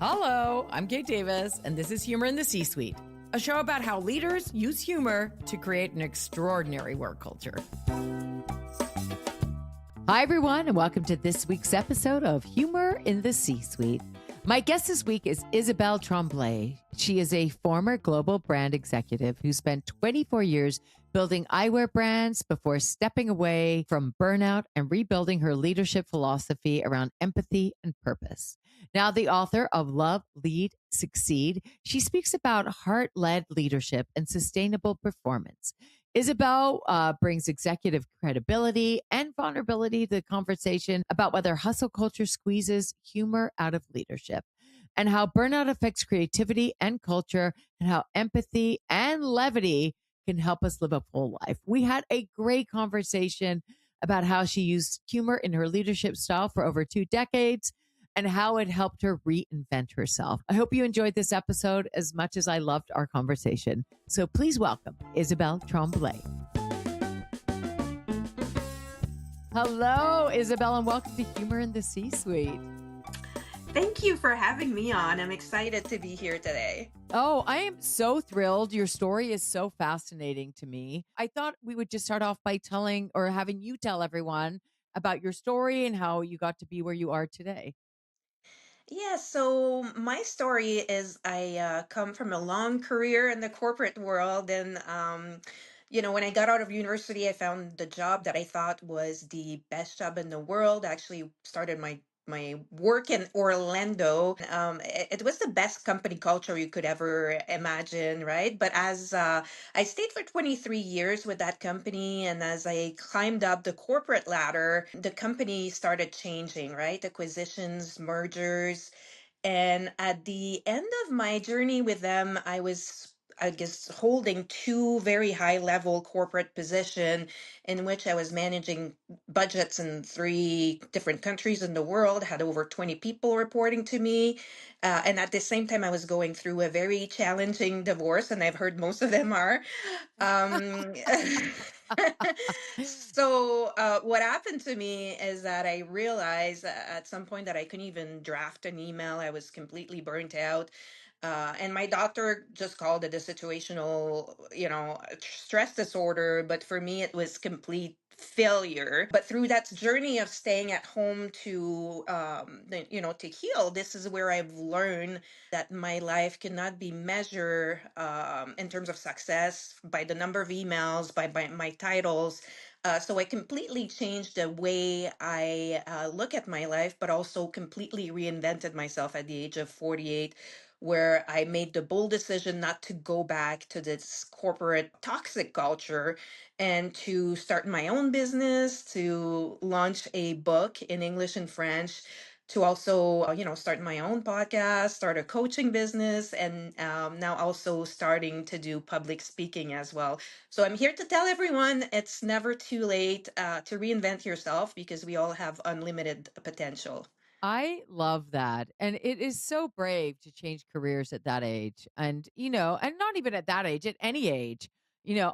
Hello, I'm Kate Davis, and this is Humor in the C-Suite, a show about how leaders use humor to create an extraordinary work culture. Hi, everyone, and welcome to this week's episode of Humor in the C-Suite. My guest this week is Isabelle Tremblay. She is a former global brand executive who spent 24 years building eyewear brands before stepping away from Burnout and rebuilding her leadership philosophy around empathy and purpose. Now, the author of Love, Lead, Succeed, she speaks about heart-led leadership and sustainable performance. Isabelle brings executive credibility and vulnerability to the conversation about whether hustle culture squeezes humor out of leadership and how burnout affects creativity and culture and how empathy and levity can help us live a full life. We had a great conversation about how she used humor in her leadership style for over 2 decades and how it helped her reinvent herself. I hope you enjoyed this episode as much as I loved our conversation. So please welcome Isabelle Tremblay. Hello, Isabelle, and welcome to Humor in the C-Suite. Thank you for having me on. I'm excited to be here today. Oh, I am so thrilled. Your story is so fascinating to me. I thought we would just start off by telling or having you tell everyone about your story and how you got to be where you are today. Yeah, so my story is I come from a long career in the corporate world. And, when I got out of university, I found the job that I thought was the best job in the world. I actually started my work in Orlando. It was the best company culture you could ever imagine, right? But as I stayed for 23 years with that company. And as I climbed up the corporate ladder, the company started changing, right? Acquisitions, mergers. And at the end of my journey with them, I guess, holding two very high level corporate position in which I was managing budgets in three different countries in the world, had over 20 people reporting to me. And at the same time, I was going through a very challenging divorce, and I've heard most of them are. Um, so what happened to me is that I realized at some point that I couldn't even draft an email. I was completely burnt out. And my doctor just called it a situational, stress disorder. But for me, it was complete failure. But through that journey of staying at home to heal, this is where I've learned that my life cannot be measured in terms of success by the number of emails, by my titles. So I completely changed the way I look at my life, but also completely reinvented myself at the age of 48, where I made the bold decision not to go back to this corporate toxic culture and to start my own business, to launch a book in English and French, to also start my own podcast, start a coaching business, and now also starting to do public speaking as well. So I'm here to tell everyone it's never too late to reinvent yourself, because we all have unlimited potential. I love that. And it is so brave to change careers at that age. And, and not even at that age, at any age,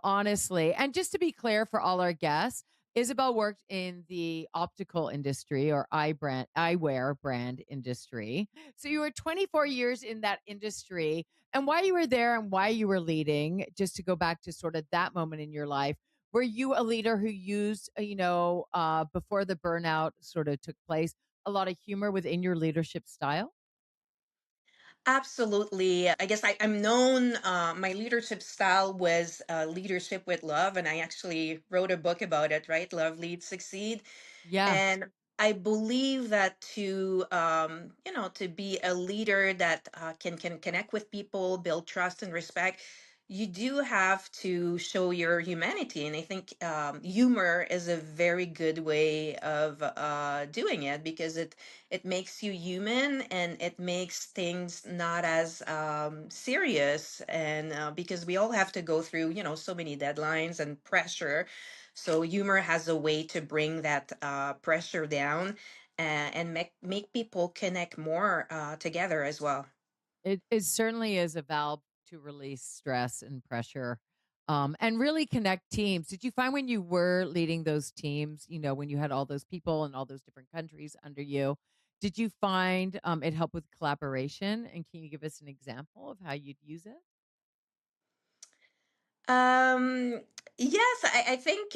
honestly. And just to be clear for all our guests, Isabel worked in the optical industry or eyewear brand industry. So you were 24 years in that industry. And why you were there and why you were leading, just to go back to sort of that moment in your life, were you a leader who used, before the burnout sort of took place, a lot of humor within your leadership style? Absolutely. I guess I'm known, my leadership style was leadership with love. And I actually wrote a book about it, right? Love, Lead, Succeed. Yeah. And I believe that to be a leader that can connect with people, build trust and respect, you do have to show your humanity. And I think humor is a very good way of doing it, because it makes you human, and it makes things not as serious. And because we all have to go through, so many deadlines and pressure. So humor has a way to bring that pressure down, and make people connect more together as well. It certainly is a valve to release stress and pressure, and really connect teams. Did you find when you were leading those teams, when you had all those people in all those different countries under you, Did you find, it helped with collaboration, and can you give us an example of how you'd use it? Um, yes, I think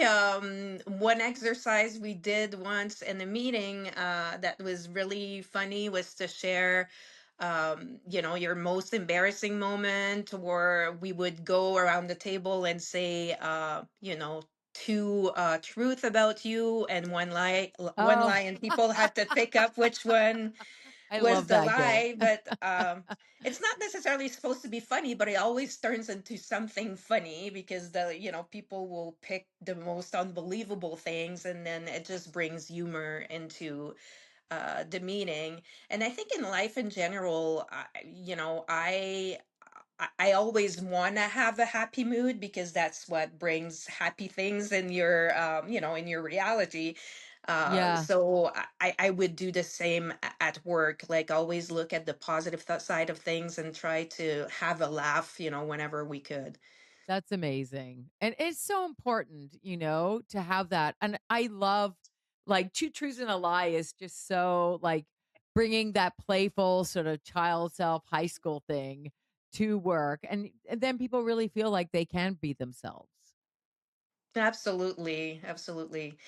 one exercise we did once in a meeting that was really funny was to share, your most embarrassing moment, or we would go around the table and say, two truth about you and one Oh, lie, and people had to pick up which one I was love the that game. lie. But it's not necessarily supposed to be funny, but it always turns into something funny because people will pick the most unbelievable things, and then it just brings humor into the meaning. And I think in life in general, I always want to have a happy mood because that's what brings happy things in your reality. Yeah, So I would do the same at work, like always look at the positive side of things and try to have a laugh, whenever we could. that's amazing, and it's so important, to have that, and I love, like, 2 truths and a lie is just so, like, bringing that playful sort of child self, high school thing to work, and then people really feel like they can be themselves. Absolutely, absolutely.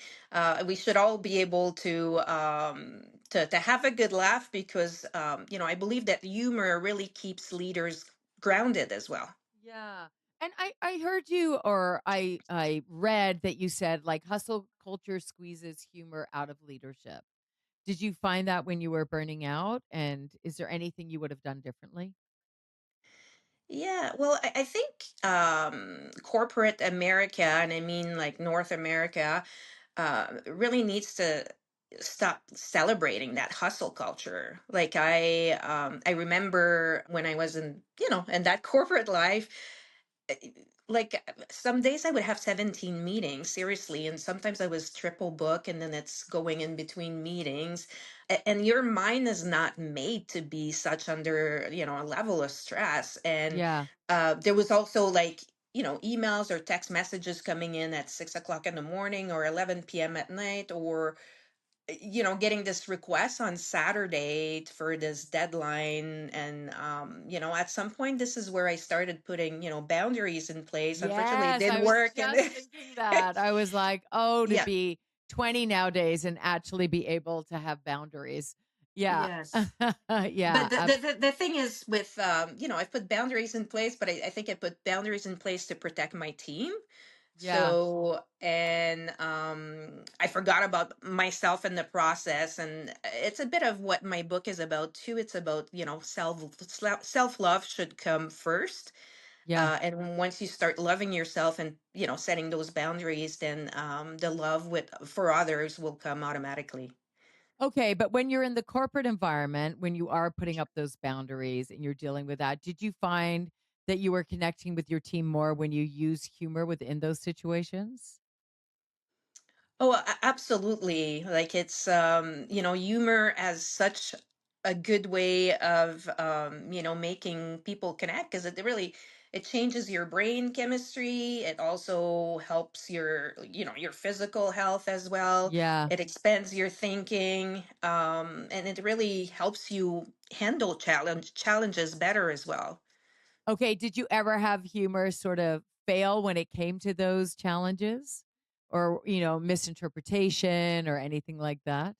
We should all be able to have a good laugh because I believe that humor really keeps leaders grounded as well. Yeah. And I heard you, or I read that you said, like, hustle culture squeezes humor out of leadership. Did you find that when you were burning out? And is there anything you would have done differently? Yeah, well, I think corporate America, and I mean like North America, really needs to stop celebrating that hustle culture. Like I remember when I was in that corporate life, uh, some days I would have 17 meetings, seriously, and sometimes I was triple book, and then it's going in between meetings. And your mind is not made to be such under, a level of stress. And Yeah. there was also like, emails or text messages coming in at 6 o'clock in the morning or 11 p.m. at night, or getting this request on Saturday for this deadline. And at some point, this is where I started putting, boundaries in place. Unfortunately, it Yes, I didn't was work. And just thinking that. I was like, "Oh, to yeah. be 20 nowadays and actually be able to have boundaries." Yeah. Yes. Yeah, But the thing is with I've put boundaries in place, but I think I put boundaries in place to protect my team. yeah. So, and I forgot about myself in the process, and it's a bit of what my book is about too. It's about self love should come first, Yeah. and once you start loving yourself and setting those boundaries, then the love with for others will come automatically. Okay, but when you're in the corporate environment, when you are putting up those boundaries and you're dealing with that, did you find that you were connecting with your team more when you use humor within those situations? Oh, absolutely. Like it's humor as such a good way of making people connect because it changes your brain chemistry. It also helps your physical health as well. Yeah. It expands your thinking, and it really helps you handle challenges better as well. Okay, did you ever have humor sort of fail when it came to those challenges? Or, misinterpretation or anything like that?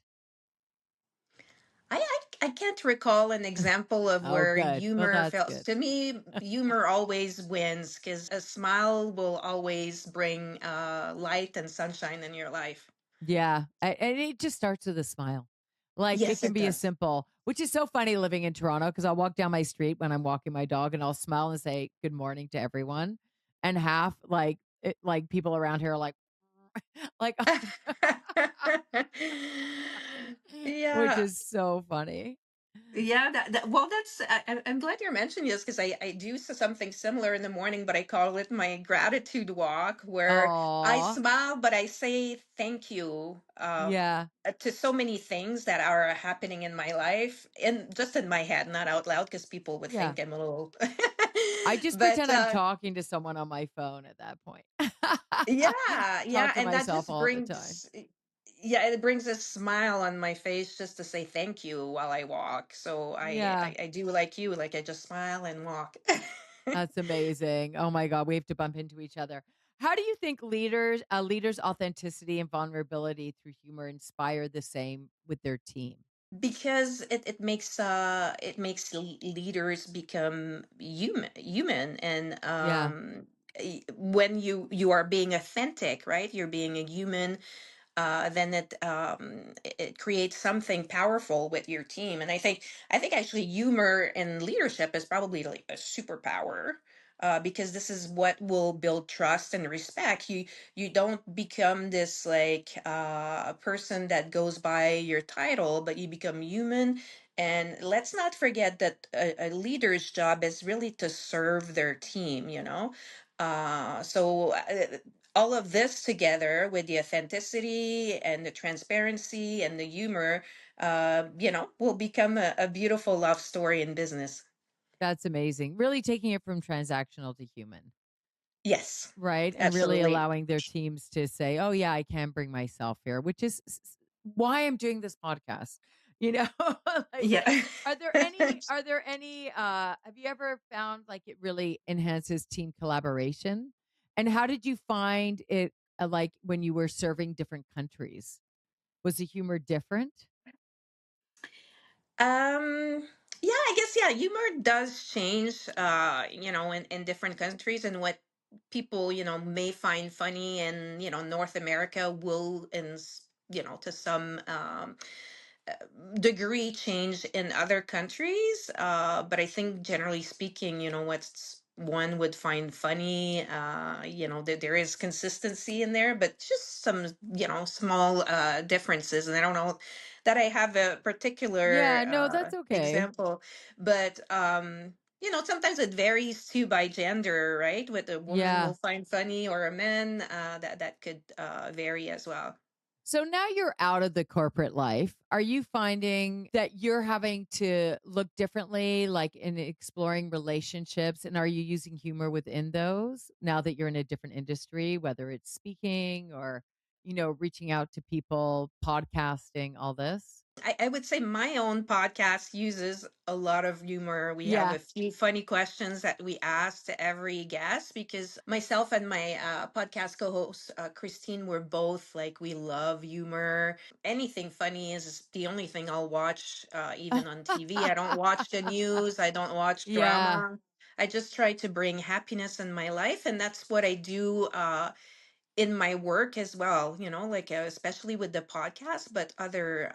I can't recall an example of Oh, where good. Well, humor that's fails. good. To me, humor always wins because a smile will always bring light and sunshine in your life. Yeah, and it just starts with a smile. Like, it Yes, can it be as does. simple, which is so funny living in Toronto because 'cause I'll walk down my street when I'm walking my dog, and I'll smile and say, "Good morning" to everyone, and like, people around here are like like, which Yeah. is so funny. Yeah, well, I'm glad you're mentioning this because I do something similar in the morning, but I call it my gratitude walk, where I Aw, smile, but I say thank you yeah, to so many things that are happening in my life, and just in my head, not out loud, because people would yeah. think I'm a little. I just But pretend I'm talking to someone on my phone at that point. yeah, Talk yeah, to and that myself just all the time. brings Yeah, it brings a smile on my face just to say thank you while I walk. So Yeah, I do like you, like I just smile and walk. that's amazing. Oh my God, we have to bump into each other. How do you think leaders' authenticity and vulnerability through humor inspire the same with their team? Because it makes leaders become human, and Yeah, when you are being authentic, right, you're being a human, then it creates something powerful with your team. And I think actually humor in leadership is probably like a superpower. Because this is what will build trust and respect. You don't become this like person that goes by your title, but you become human. And let's not forget that a leader's job is really to serve their team. All of this together with the authenticity and the transparency and the humor, will become a beautiful love story in business. that's amazing. Really taking it from transactional to human. Yes, Right, and really absolutely. allowing their teams to say, "Oh, yeah, I can bring myself here," which is why I'm doing this podcast, you know? Like, Yeah. have you ever found, like, it really enhances team collaboration? And how did you find it, like, when you were serving different countries? Was the humor different? Yeah, I guess, yeah, humor does change, in different countries, and what people, may find funny in, North America will, to some uh, degree, change in other countries. But I think generally speaking, what's one would find funny, that there is consistency in there, but just some, small differences. And I don't know that I have a particular Yeah, no, that's okay. example, but sometimes it varies too by gender, right? What a woman Yeah. will find funny or a man, that could vary as well. So now you're out of the corporate life. Are you finding that you're having to look differently, like in exploring relationships? And are you using humor within those now that you're in a different industry, whether it's speaking or, reaching out to people, podcasting, all this? I would say my own podcast uses a lot of humor. We have Yeah. a few funny questions that we ask to every guest, because myself and my podcast co host, Christine, we're both like, we love humor. Anything funny is the only thing I'll watch, even on TV. I don't watch the news, I don't watch Yeah. drama. I just try to bring happiness in my life. And that's what I do. In my work as well, like, especially with the podcast, but other,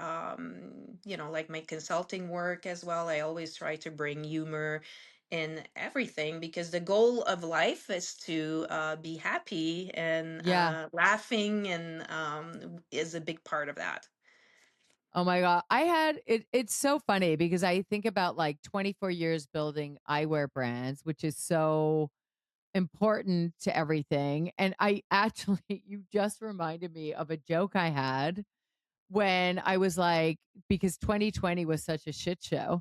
like my consulting work as well, I always try to bring humor in everything, because the goal of life is to be happy, and Yeah. laughing and is a big part of that. Oh my God. It's so funny because I think about like 24 years building eyewear brands, which is so important to everything. And I actually, you just reminded me of a joke I had when I was like, because 2020 was such a shit show.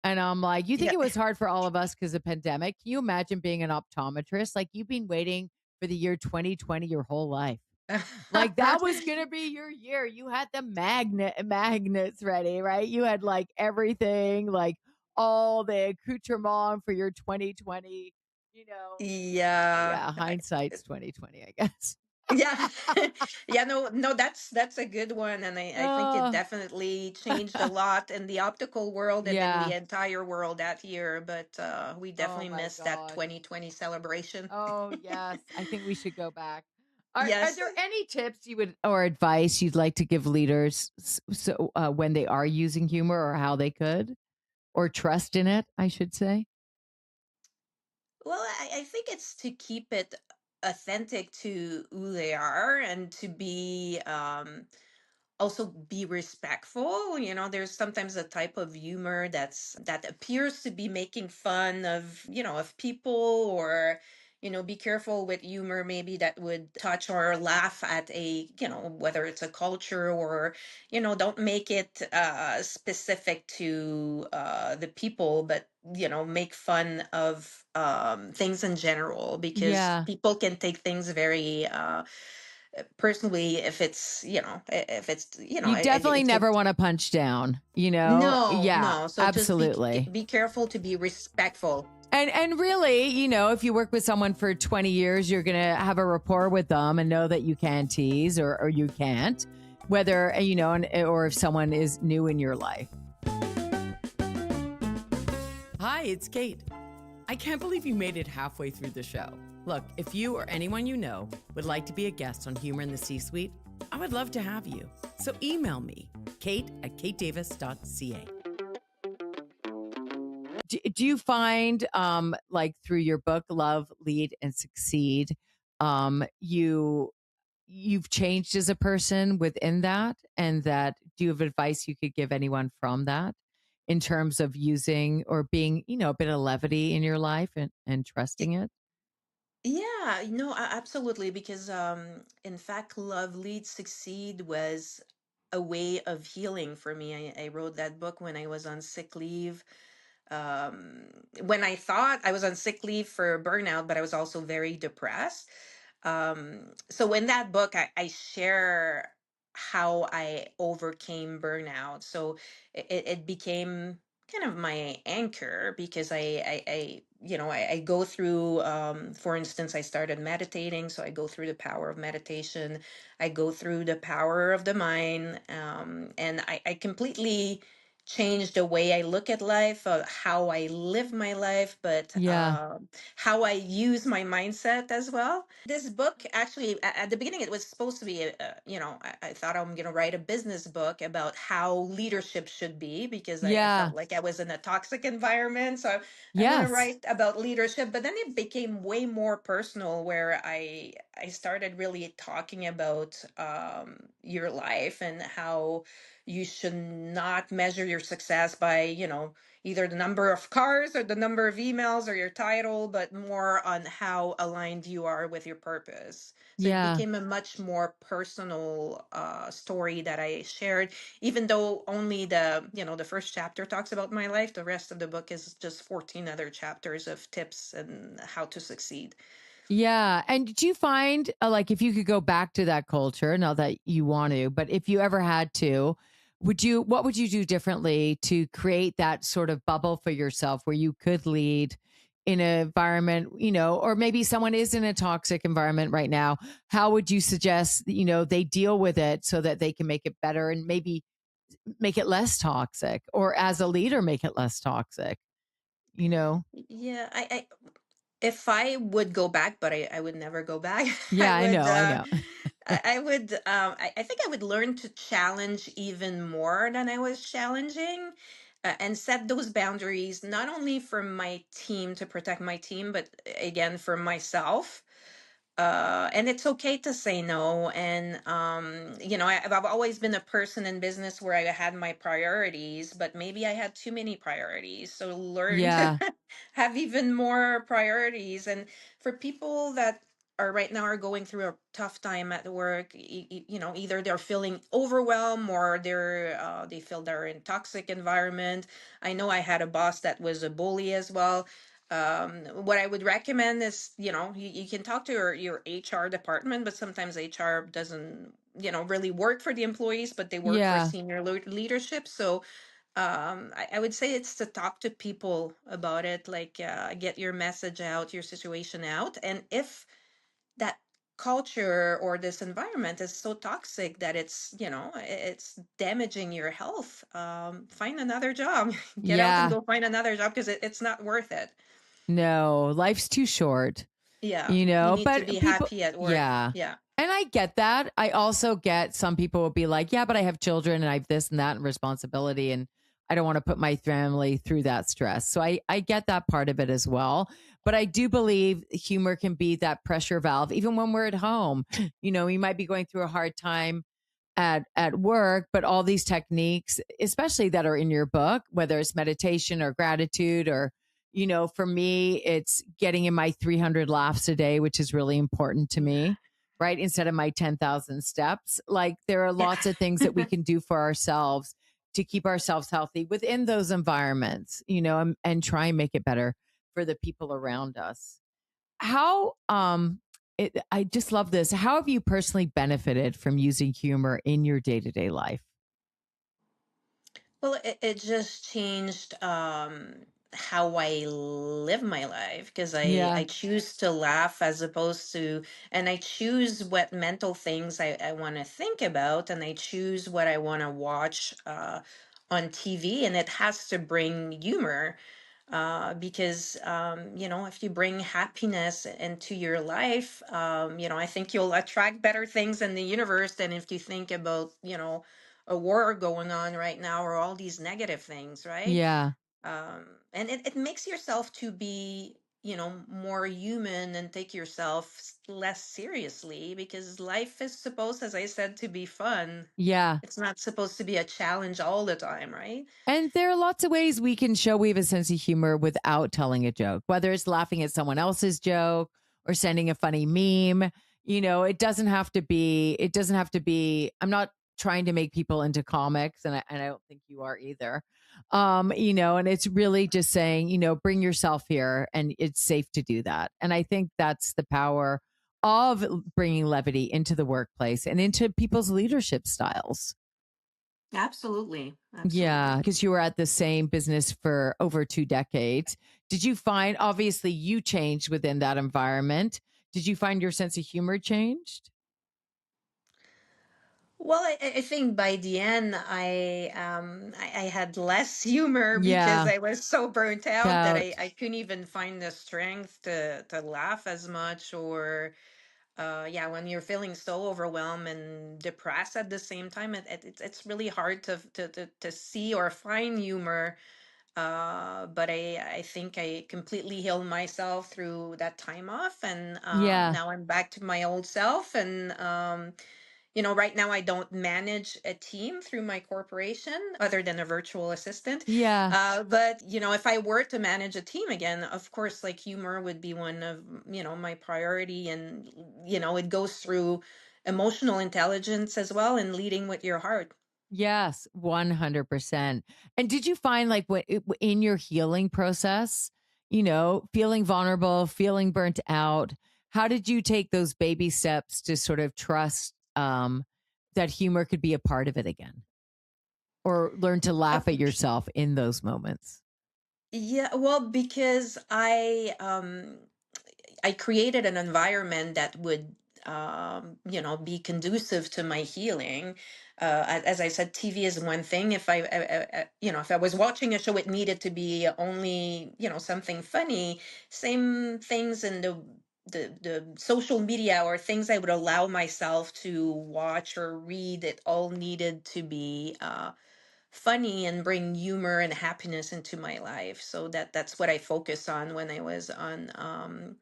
And I'm like, you think Yeah. it was hard for all of us because of pandemic? Can you imagine being an optometrist? Like you've been waiting for the year 2020 your whole life. Like that was gonna be your year. You had the magnets ready, right? You had like everything, like all the accoutrement for your 2020, you know. Yeah. Yeah, hindsight's 2020, I guess. Yeah. Yeah, no, no, that's a good one. And I think it Oh, definitely changed a lot in the optical world and in the yeah. entire world that year. But we Oh definitely my missed that god. 2020 celebration. Oh, yes. I think we should go back. Are Yes. there any tips you would or advice you'd like to give leaders so when they are using humor or how they could or trust in it, I should say? Well, I think it's to keep it authentic to who they are, and to be, also be respectful. There's sometimes a type of humor that appears to be making fun of, of people, or be careful with humor maybe that would touch or laugh at a, whether it's a culture, or don't make it specific to the people, but make fun of things in general, because Yeah. people can take things very personally, if it's, if it's, You definitely it's never want to punch down, you know? no, Yeah, no. So just absolutely. be careful to be respectful. And really, if you work with someone for 20 years, you're going to have a rapport with them and know that you can tease or you can't, whether, or if someone is new in your life. Hi, it's Kate. I can't believe you made it halfway through the show. Look, if you or anyone you know would like to be a guest on Humor in the C-Suite, I would love to have you. So email me, kate@katedavis.ca. Do you find, like through your book, Love, Lead, and Succeed, you've changed as a person within that, and that do you have advice you could give anyone from that in terms of using or being a bit of levity in your life and trusting it? Yeah, no, absolutely. Because in fact, Love Lead Succeed was a way of healing for me. I wrote that book when I was on sick leave. When I thought I was on sick leave for burnout, but I was also very depressed. So in that book, I share how I overcame burnout. So it became kind of my anchor, because I go through, for instance, I started meditating. So I go through the power of meditation. I go through the power of the mind. And I completely changed the way I look at life, how I live my life, but Yeah. how I use my mindset as well. This book, actually, at the beginning, it was supposed to be, I thought I'm going to write a business book about how leadership should be, because I Yeah. felt like I was in a toxic environment. So I'm going to Yes. write about leadership. But then it became way more personal, where I started really talking about your life, and how you should not measure your success by, either the number of cars or the number of emails or your title, but more on how aligned you are with your purpose. So it Yeah. became a much more personal story that I shared, even though only the first chapter talks about my life. The rest of the book is just 14 other chapters of tips and how to succeed. Yeah. And do you find, like, if you could go back to that culture, not that you want to, but if you ever had to, what would you do differently to create that sort of bubble for yourself where you could lead in an environment, or maybe someone is in a toxic environment right now? How would you suggest, they deal with it so that they can make it better and maybe make it less toxic, or as a leader, make it less toxic, you know? Yeah, if I would go back, but I would never go back. I Yeah, I would know. I know. I think I would learn to challenge even more than I was challenging, and set those boundaries, not only for my team, to protect my team, but again for myself. And it's okay to say no. And I've always been a person in business where I had my priorities, but maybe I had too many priorities. So learn to Yeah. have even more priorities. And for people that are right now are going through a tough time at work, either they're feeling overwhelmed, or they feel they're in toxic environment. I know I had a boss that was a bully as well. What I would recommend is, you can talk to your HR department, but sometimes HR doesn't, really work for the employees, but they work for Yeah. senior leadership. So I would say it's to talk to people about it, like, get your message out, your situation out. And if that culture or this environment is so toxic that it's damaging your health, find another job. Get out and Yeah. go find another job, because it's not worth it. No, life's too short, Yeah, you need to be but people, happy at work. yeah. Yeah. And I get that. I also get some people will be like, yeah, but I have children and I have this and that and responsibility. And I don't want to put my family through that stress. So I get that part of it as well. But I do believe humor can be that pressure valve, even when we're at home. We might be going through a hard time at work, but all these techniques, especially that are in your book, whether it's meditation or gratitude, or for me it's getting in my 300 laughs a day, which is really important to Yeah. me, right? Instead of my 10,000 steps. Like, there are Yeah. lots of things that we can do for ourselves to keep ourselves healthy within those environments, and try and make it better for the people around us. How I just love this. How have you personally benefited from using humor in your day to day life? Well, it just changed how I live my life because Yeah. I choose to laugh as opposed to, and I choose what mental things I want to think about, and I choose what I want to watch on TV, and it has to bring humor because if you bring happiness into your life, I think you'll attract better things in the universe than if you think about a war going on right now or all these negative things, right? Yeah. And it makes yourself to be more human and take yourself less seriously because life is supposed, as I said, to be fun. Yeah. It's not supposed to be a challenge all the time, right? And there are lots of ways we can show we have a sense of humor without telling a joke, whether it's laughing at someone else's joke or sending a funny meme. It doesn't have to be, I'm not trying to make people into comics, and I don't think you are either. And it's really just saying, bring yourself here and it's safe to do that. And I think that's the power of bringing levity into the workplace and into people's leadership styles. Absolutely. Yeah, Absolutely. because you were at the same business for over 2 decades. Did you find obviously you changed within that environment. Did you find your sense of humor changed? Well, I think by the end, I had less humor because Yeah, I was so burnt out that out. I couldn't even find the strength to laugh as much. Or yeah, when you're feeling so overwhelmed and depressed at the same time, it's really hard to see or find humor. But I think I completely healed myself through that time off, and Yeah, now I'm back to my old self. And right now I don't manage a team through my corporation other than a virtual assistant. yeah, But if I were to manage a team again, of course, like humor would be one of my priority, and it goes through emotional intelligence as well and leading with your heart. yes, 100%. And did you find like in your healing process, feeling vulnerable, feeling burnt out, how did you take those baby steps to sort of trust that humor could be a part of it again? Or learn to Uh, laugh at yourself in those moments. Yeah, well, because I created an environment that would be conducive to my healing. As I said, TV is one thing. If I was watching a show, it needed to be only something funny. Same things in the social media or things I would allow myself to watch or read. It all needed to be funny and bring humor and happiness into my life. So that's what I focus on when I was on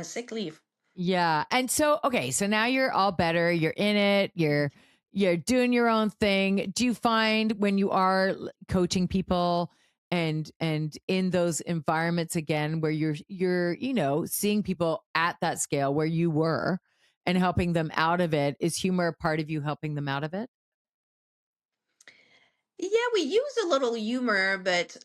sick leave. Yeah. And so, okay, so now you're all better, you're in it, you're doing your own thing. Do you find when you are coaching people and in those environments again where you're, seeing people at that scale where you were and helping them out of it, is humor a part of you helping them out of it? Yeah, we use a little humor, but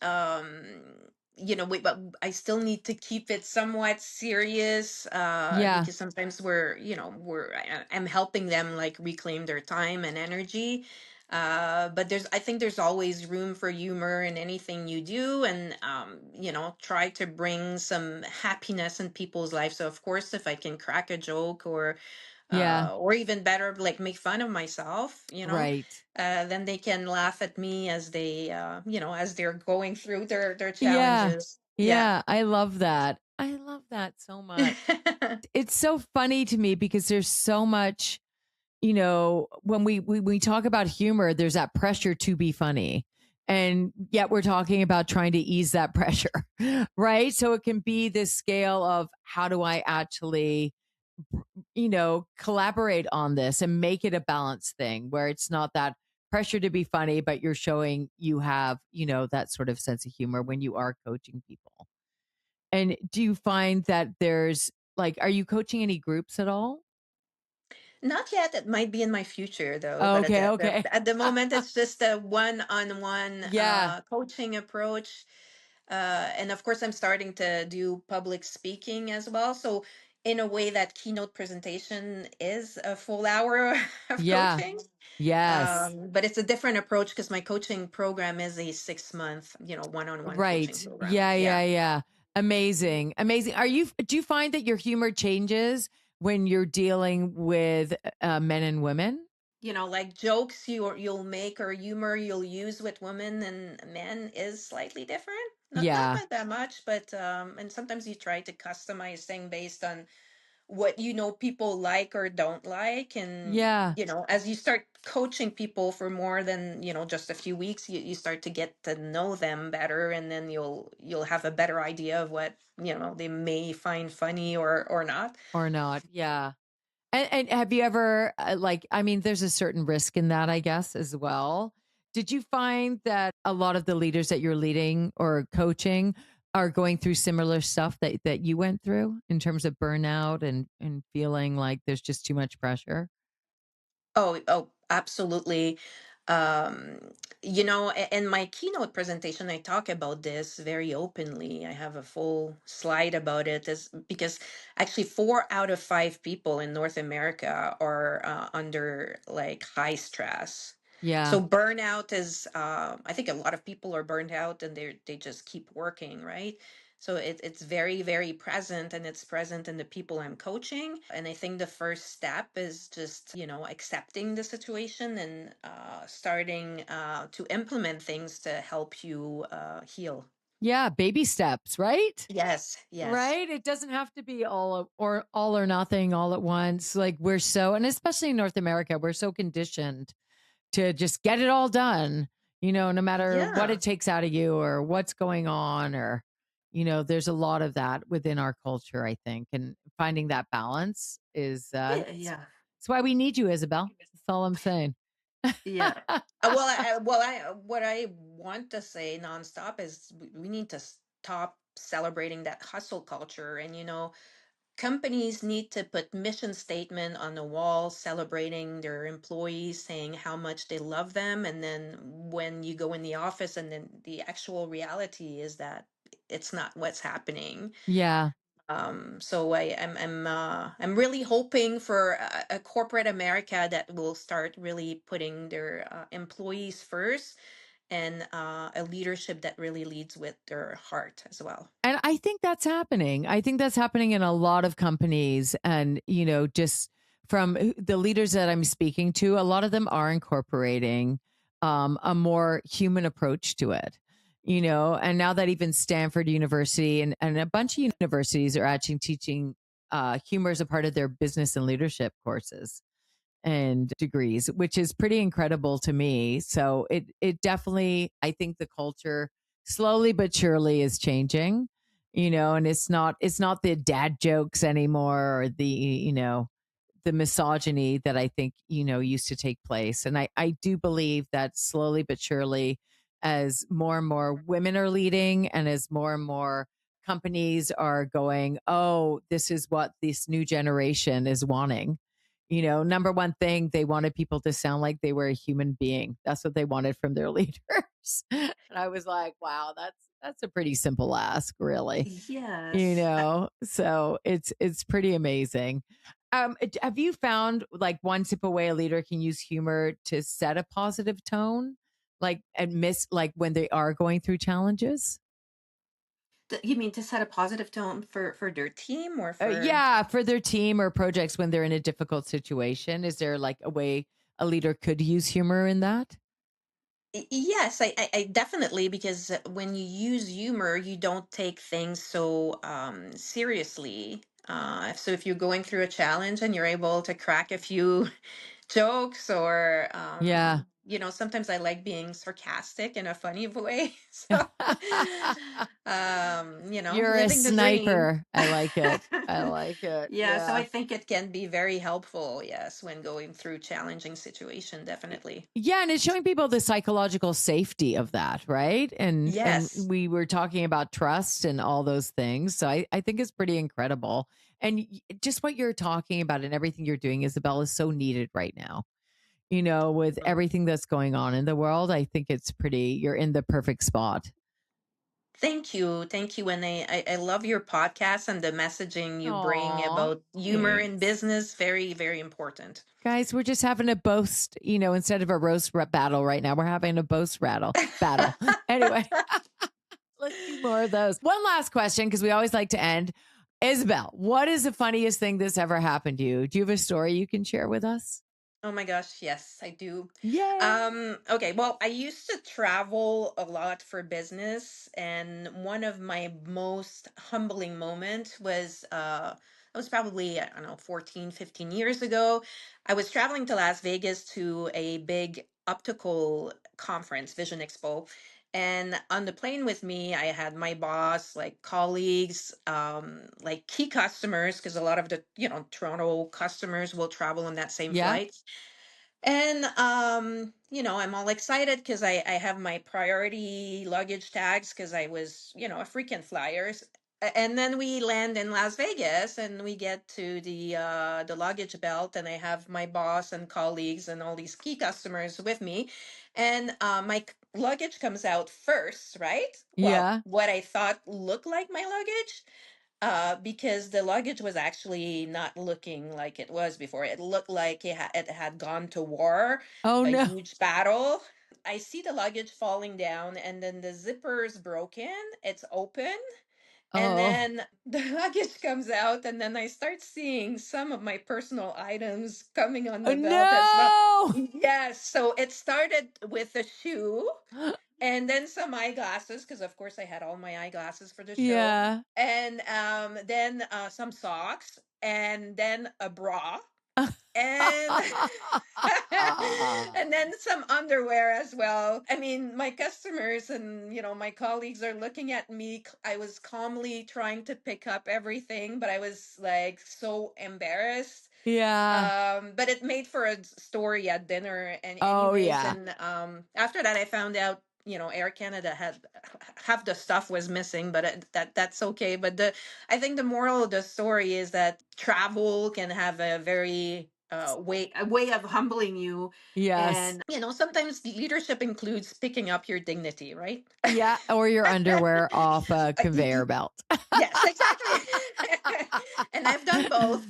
but I still need to keep it somewhat serious Yeah. because sometimes I'm helping them like reclaim their time and energy. But I think there's always room for humor in anything you do, and try to bring some happiness in people's lives. So of course, if I can crack a joke Yeah. or even better, like make fun of myself, Right. then they can laugh at me as as they're going through their Yeah. challenges. Yeah. Yeah. I love that. I love that so much. It's so funny to me because there's so much, when we talk about humor, there's that pressure to be funny. And yet we're talking about trying to ease that pressure, right? So it can be this scale of how do I actually, collaborate on this and make it a balanced thing where it's not that pressure to be funny, but you're showing you have, that sort of sense of humor when you are coaching people. And do you find that there's like, are you coaching any groups at all? Not yet. It might be in my future though, but Okay, okay. at the moment it's just a one-on-one Yeah. coaching approach. And of course I'm starting to do public speaking as well. So in a way that keynote presentation is a full hour of Yeah. coaching. Yes. But it's a different approach because my coaching program is a 6 month, one-on-one coaching Right. program. Yeah, Yeah. yeah, yeah. Amazing. Amazing. Do you find that your humor changes when you're dealing with men and women? Like jokes you'll make or humor you'll use with women and men is slightly different. Not Yeah. by that much, but and sometimes you try to customize thing based on what people like or don't like. And Yeah. as you start coaching people for more than just a few weeks, you start to get to know them better, and then you'll have a better idea of what they may find funny or not. Or not. Yeah. And have you ever, like, I mean, there's a certain risk in that, I guess, as well. Did you find that a lot of the leaders that you're leading or coaching are going through similar stuff that you went through in terms of burnout and feeling like there's just too much pressure? Oh, absolutely. In my keynote presentation, I talk about this very openly. I have a full slide about it, is because actually 4 out of 5 people in North America are under like high stress. Yeah. So burnout is, I think a lot of people are burned out and they just keep working, right? So it's very, very present, and it's present in the people I'm coaching. And I think the first step is just, accepting the situation and starting to implement things to help you heal. Yeah. Baby steps, right? Yes, yes. Right? It doesn't have to be all or nothing all at once. Like we're so, and especially in North America, we're so conditioned to just get it all done, no matter what Yeah. it takes out of you or what's going on, or, there's a lot of that within our culture, I think. And finding that balance is, Yeah, yeah. it's why we need you, Isabel. That's all I'm saying. Yeah. What I want to say nonstop is we need to stop celebrating that hustle culture. And companies need to put mission statement on the wall celebrating their employees, saying how much they love them. And then when you go in the office, and then the actual reality is that it's not what's happening. Yeah. So I'm really hoping for a corporate America that will start really putting their employees first, and a leadership that really leads with their heart as well. And I think that's happening. I think that's happening in a lot of companies. And, just from the leaders that I'm speaking to, a lot of them are incorporating a more human approach to it, and now that even Stanford University and a bunch of universities are actually teaching humor as a part of their business and leadership courses and degrees, which is pretty incredible to me. So it definitely, I think the culture slowly but surely is changing, and it's not the dad jokes anymore, or the misogyny that I think, used to take place. And I do believe that slowly but surely, as more and more women are leading and as more and more companies are going, oh, this is what this new generation is wanting. Number one thing, they wanted people to sound like they were a human being. That's what they wanted from their leaders. And I was like, wow, that's a pretty simple ask, really. Yes. So it's pretty amazing. Have you found like one simple way a leader can use humor to set a positive tone, like and miss like when they are going through challenges? You mean to set a positive tone for their team or for? Yeah, for their team or projects when they're in a difficult situation. Is there like a way a leader could use humor in that? Yes, I definitely, because when you use humor, you don't take things so seriously. So if you're going through a challenge and you're able to crack a few jokes, or Yeah. sometimes I like being sarcastic in a funny way. So You're a living the dream. sniper. I like it. I like it. Yeah, so I Yeah. think it can be very helpful, yes, when going through challenging situation, definitely. Yeah, and it's showing people the psychological safety of that, right? And Yes. we were talking about trust and all those things. So I think it's pretty incredible. And just what you're talking about and everything you're doing, Isabel, is so needed right now. With everything that's going on in the world, I think it's pretty, you're in the perfect spot. Thank you. Thank you. And I love your podcast and the messaging you bring Aw, about humor in thanks. business. Very, very important. Guys, we're just having a boast, instead of a battle right now, we're having a boast battle. Anyway, let's do more of those. One last question, because we always like to end. Isabel, what is the funniest thing that's ever happened to you? Do you have a story you can share with us? Oh my gosh, yes, I do. Yay. Okay, well, I used to travel a lot for business, and one of my most humbling moment was it was probably, I don't know, 14, 15 years ago. I was traveling to Las Vegas to a big optical conference, Vision Expo. And on the plane with me, I had my boss, like colleagues, like key customers, because a lot of the, Toronto customers will travel on that same Yeah. flight. And I'm all excited because I have my priority luggage tags because I was, a frequent flyers. And then we land in Las Vegas and we get to the luggage belt, and I have my boss and colleagues and all these key customers with me. And luggage comes out first, right? Well, Yeah. what I thought looked like my luggage, because the luggage was actually not looking like it was before. It looked like it had gone to war, Oh, a no. huge battle. I see the luggage falling down, and then the zipper's broken. It's open. And Oh, then the luggage comes out, and then I start seeing some of my personal items coming on oh the belt as well. no. Yes, so it started with a shoe, and then some eyeglasses, because of course I had all my eyeglasses for the show, Yeah. and then some socks, and then a bra, and and then some underwear as well. I mean, my customers and my colleagues are looking at me. I was calmly trying to pick up everything, but I was like so embarrassed. Yeah. But it made for a story at dinner, and Oh, anyways, yeah. and after that I found out, Air Canada had half the stuff was missing, but that's okay. But I think the moral of the story is that travel can have a very a way of humbling you, Yes. and sometimes leadership includes picking up your dignity, right? Yeah. Or your underwear off a conveyor belt. Yes, exactly. And I've done both.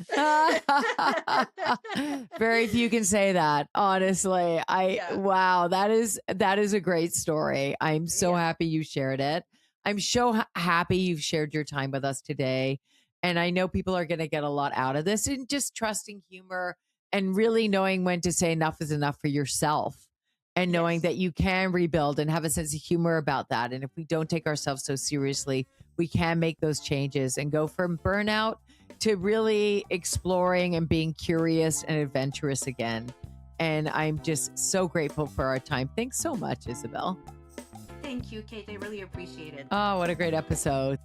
Very few can say that, honestly. Yeah, Wow, that is a great story. I'm so yeah. happy you shared it. I'm so happy you've shared your time with us today. And I know people are going to get a lot out of this, and just trusting humor and really knowing when to say enough is enough for yourself, and knowing Yes. that you can rebuild and have a sense of humor about that. And if we don't take ourselves so seriously, we can make those changes and go from burnout to really exploring and being curious and adventurous again. And I'm just so grateful for our time. Thanks so much, Isabel. Thank you, Kate. I really appreciate it. Oh, what a great episode.